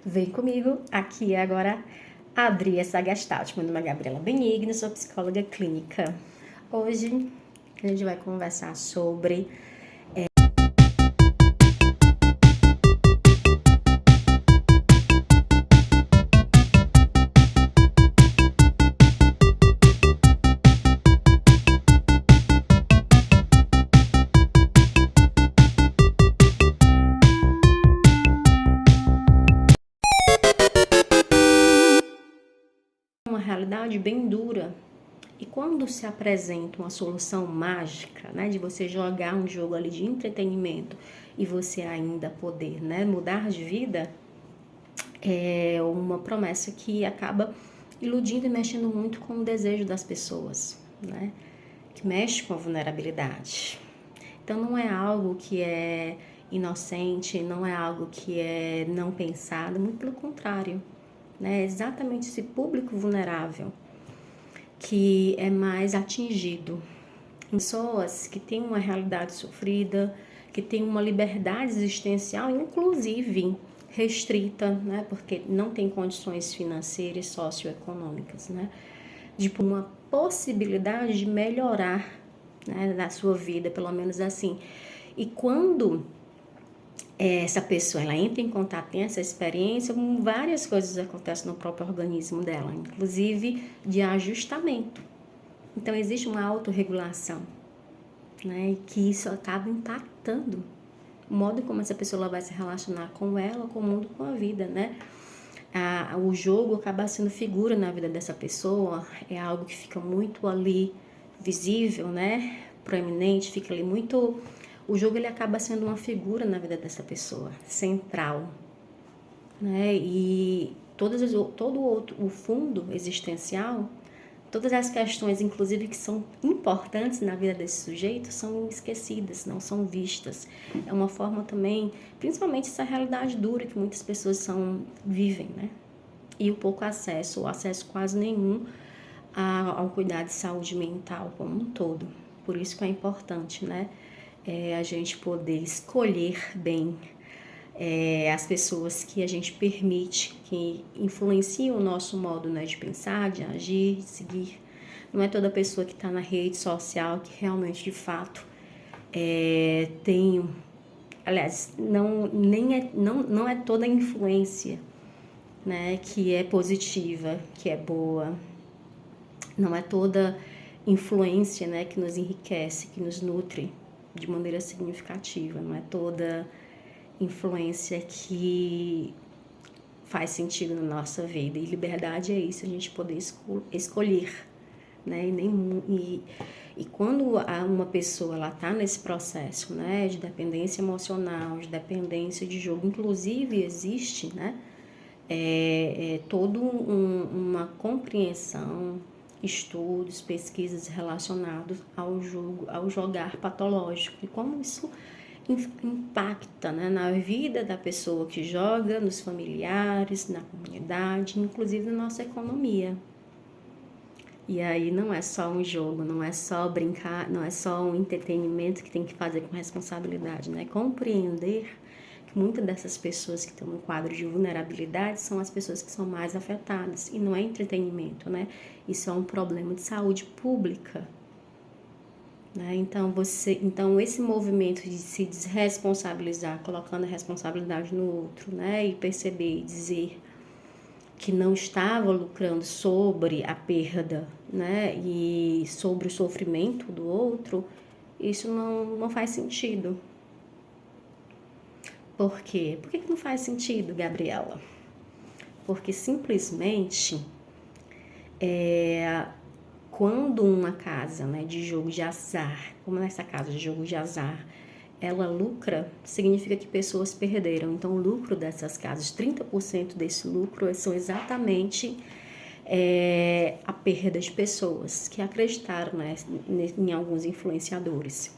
Vem comigo, aqui é agora abrir essa gestalt. Meu nome é Gabriela Benigno, sou psicóloga clínica. Hoje a gente vai conversar sobre uma realidade bem dura. E quando se apresenta uma solução mágica, né, de você jogar um jogo ali de entretenimento e você ainda poder, né, mudar de vida, é uma promessa que acaba iludindo e mexendo muito com o desejo das pessoas, né, que mexe com a vulnerabilidade. Então não é algo que é inocente, não é algo que é não pensado, muito pelo contrário, né, é exatamente esse público vulnerável que é mais atingido. Pessoas que têm uma realidade sofrida, que têm uma liberdade existencial, inclusive restrita, né, porque não tem condições financeiras e socioeconômicas, né, de uma possibilidade de melhorar, né, na sua vida, pelo menos assim. E quando essa pessoa ela entra em contato, tem essa experiência, várias coisas acontecem no próprio organismo dela, inclusive de ajustamento. Então existe uma autorregulação, né, e que isso acaba impactando o modo como essa pessoa vai se relacionar com ela, com o mundo, com a vida, né? O jogo acaba sendo figura na vida dessa pessoa, é algo que fica muito ali visível, né? Proeminente, fica ali muito. O jogo ele acaba sendo uma figura na vida dessa pessoa, central, né? E todo o fundo existencial, todas as questões, inclusive, que são importantes na vida desse sujeito, são esquecidas, não são vistas. É uma forma também, principalmente essa realidade dura que muitas pessoas vivem, né? E o pouco acesso, ou acesso quase nenhum ao cuidado de saúde mental como um todo. Por isso que é importante, né? A gente poder escolher bem as pessoas que a gente permite, que influenciam o nosso modo, né, de pensar, de agir, de seguir. Não é toda pessoa que está na rede social que realmente, de fato, tem... Aliás, não é toda influência, né, que é positiva, que é boa. Não é toda influência, né, que nos enriquece, que nos nutre de maneira significativa. Não é toda influência que faz sentido na nossa vida. E liberdade é isso, a gente poder escolher, né? E quando uma pessoa ela tá nesse processo, né, de dependência emocional, de dependência de jogo, inclusive existe, né, toda uma compreensão, estudos, pesquisas relacionados ao jogar patológico e como isso impacta, né, na vida da pessoa que joga, nos familiares, na comunidade, inclusive na nossa economia. E aí não é só um jogo, não é só brincar, não é só um entretenimento que tem que fazer com responsabilidade, né? Compreender que muitas dessas pessoas que estão no quadro de vulnerabilidade são as pessoas que são mais afetadas. E não é entretenimento, né? Isso é um problema de saúde pública. Né? Então, esse movimento de se desresponsabilizar, colocando a responsabilidade no outro, né? E perceber e dizer que não estava lucrando sobre a perda, né? E sobre o sofrimento do outro, isso não faz sentido. Por quê? Por que não faz sentido, Gabriela? Porque simplesmente quando uma casa, né, de jogo de azar, como nessa casa de jogo de azar, ela lucra, significa que pessoas perderam. Então, o lucro dessas casas, 30% desse lucro são exatamente a perda de pessoas que acreditaram, né, em alguns influenciadores.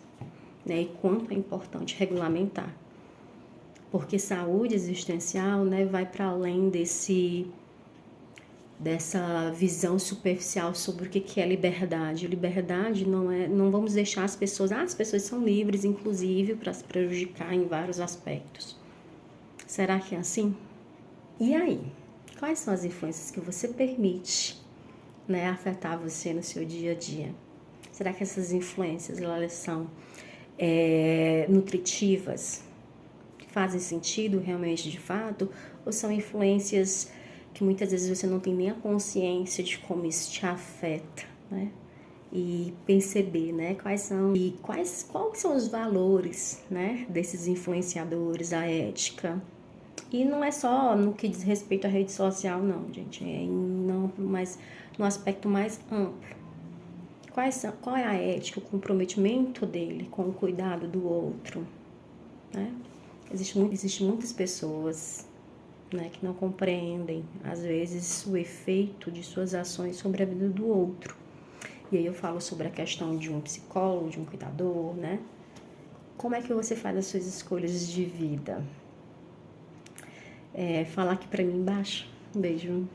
Né, e quanto é importante regulamentar. Porque saúde existencial, né, vai para além dessa visão superficial sobre o que é liberdade. Liberdade não vamos deixar as pessoas são livres, inclusive, para se prejudicar em vários aspectos. Será que é assim? E aí, quais são as influências que você permite, né, afetar você no seu dia a dia? Será que essas influências, elas são nutritivas? Fazem sentido realmente de fato? Ou são influências que muitas vezes você não tem nem a consciência de como isso te afeta, né? E perceber, né, quais são os valores, né, desses influenciadores, a ética. E não é só no que diz respeito à rede social, não, gente, é em amplo, mas no aspecto mais amplo. Qual é a ética, o comprometimento dele com o cuidado do outro, né? Existem muitas pessoas, né, que não compreendem, às vezes, o efeito de suas ações sobre a vida do outro. E aí eu falo sobre a questão de um psicólogo, de um cuidador, né? Como é que você faz as suas escolhas de vida? Fala aqui pra mim embaixo. Um beijo.